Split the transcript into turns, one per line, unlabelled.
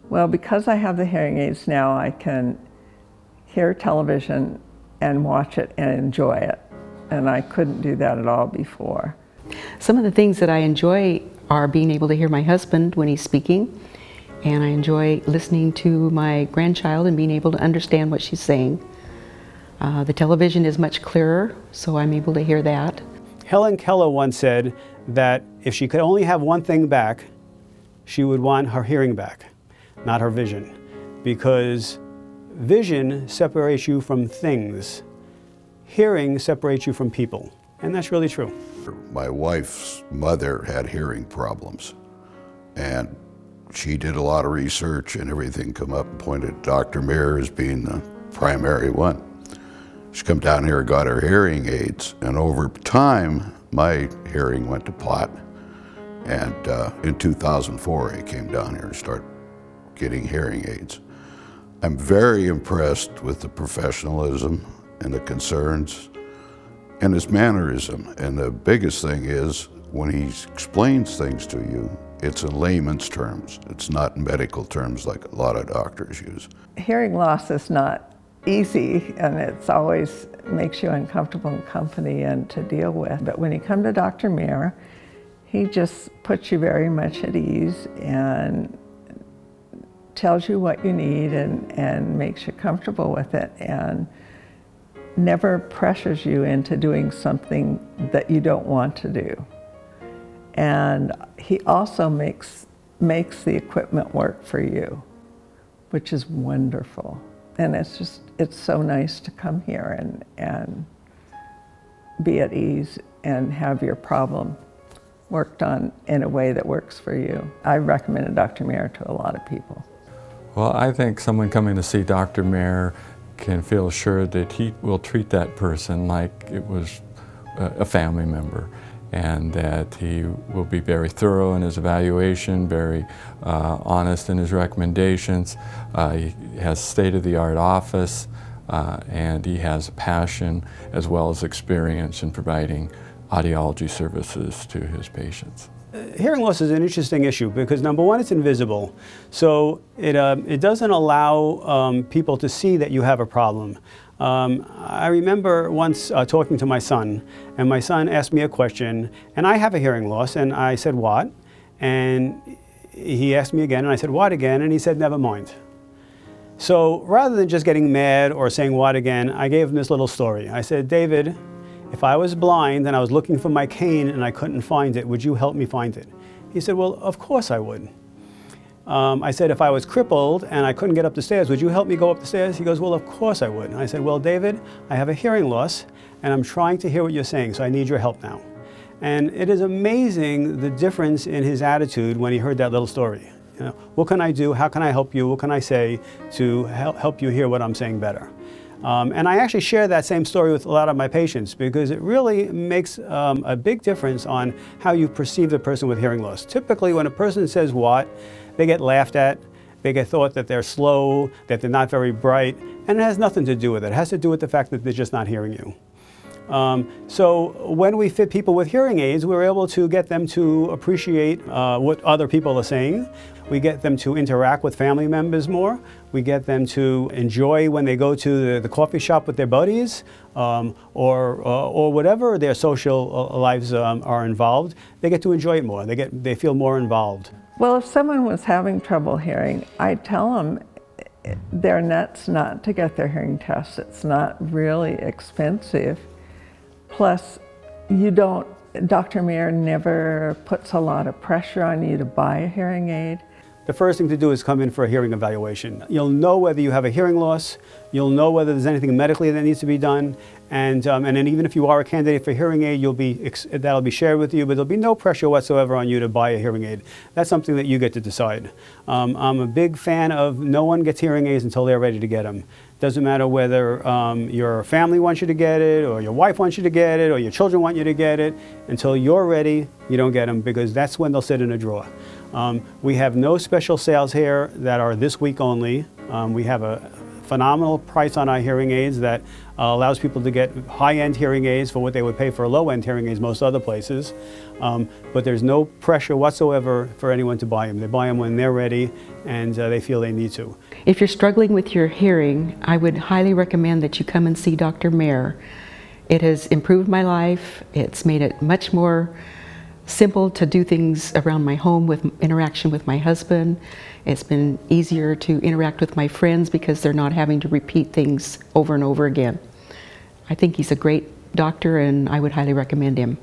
Well, because I have the hearing aids now, I can hear television and watch it and enjoy it. And I couldn't do that at all before.
Some of the things that I enjoy are being able to hear my husband when he's speaking, and I enjoy listening to my grandchild and being able to understand what she's saying. The television is much clearer, so I'm able to hear that.
Helen Keller once said that if she could only have one thing back, she would want her hearing back, not her vision, because vision separates you from things. Hearing separates you from people, and that's really true.
My wife's mother had hearing problems, and she did a lot of research, and everything come up and pointed Dr. Meir as being the primary one. She come down here and got her hearing aids, and over time, my hearing went to pot. And in 2004, I came down here and started getting hearing aids. I'm very impressed with the professionalism and the concerns and his mannerism. And the biggest thing is when he explains things to you, it's in layman's terms. It's not in medical terms like a lot of doctors use.
Hearing loss is not easy, and it's always makes you uncomfortable in company and to deal with. But when you come to Dr. Meir, he just puts you very much at ease and tells you what you need and makes you comfortable with it, and never pressures you into doing something that you don't want to do. And he also makes the equipment work for you, which is wonderful. And it's so nice to come here and be at ease and have your problem worked on in a way that works for you. I recommended Dr. Meir to a lot of people.
Well, I think someone coming to see Dr. Meir can feel assured that he will treat that person like it was a family member, and that he will be very thorough in his evaluation, very honest in his recommendations. He has state-of-the-art office, and he has passion as well as experience in providing audiology services to his patients.
Hearing loss is an interesting issue because, number one, it's invisible. So it doesn't allow people to see that you have a problem. I remember once talking to my son, and my son asked me a question, and I have a hearing loss, and I said, what? And he asked me again, and I said, what again? And he said, never mind. So rather than just getting mad or saying what again, I gave him this little story. I said, David, if I was blind and I was looking for my cane and I couldn't find it, would you help me find it? He said, well, of course I would. I said, if I was crippled and I couldn't get up the stairs, would you help me go up the stairs? He goes, well, of course I would. And I said, well, David, I have a hearing loss and I'm trying to hear what you're saying, so I need your help now. And it is amazing the difference in his attitude when he heard that little story. You know, what can I do? How can I help you? What can I say to help you hear what I'm saying better? And I actually share that same story with a lot of my patients because it really makes a big difference on how you perceive the person with hearing loss. Typically, when a person says what, they get laughed at, they get thought that they're slow, that they're not very bright, and it has nothing to do with it. It has to do with the fact that they're just not hearing you. So when we fit people with hearing aids, we're able to get them to appreciate what other people are saying. We get them to interact with family members more. We get them to enjoy when they go to the coffee shop with their buddies or whatever their social lives are involved. They get to enjoy it more. They feel more involved.
Well, if someone was having trouble hearing, I'd tell them they're nuts not to get their hearing test. It's not really expensive. Plus, Dr. Meir never puts a lot of pressure on you to buy a hearing aid.
The first thing to do is come in for a hearing evaluation. You'll know whether you have a hearing loss, you'll know whether there's anything medically that needs to be done, and then even if you are a candidate for hearing aid, that'll be shared with you, but there'll be no pressure whatsoever on you to buy a hearing aid. That's something that you get to decide. I'm a big fan of no one gets hearing aids until they're ready to get them. Doesn't matter whether your family wants you to get it, or your wife wants you to get it, or your children want you to get it. Until you're ready, you don't get them because that's when they'll sit in a drawer. We have no special sales here that are this week only. We have a phenomenal price on our hearing aids that allows people to get high-end hearing aids for what they would pay for a low-end hearing aids most other places. But there's no pressure whatsoever for anyone to buy them. They buy them when they're ready and they feel they need to.
If you're struggling with your hearing, I would highly recommend that you come and see Dr. Mayer. It has improved my life. It's made it much more simple to do things around my home with interaction with my husband. It's been easier to interact with my friends because they're not having to repeat things over and over again. I think he's a great doctor and I would highly recommend him.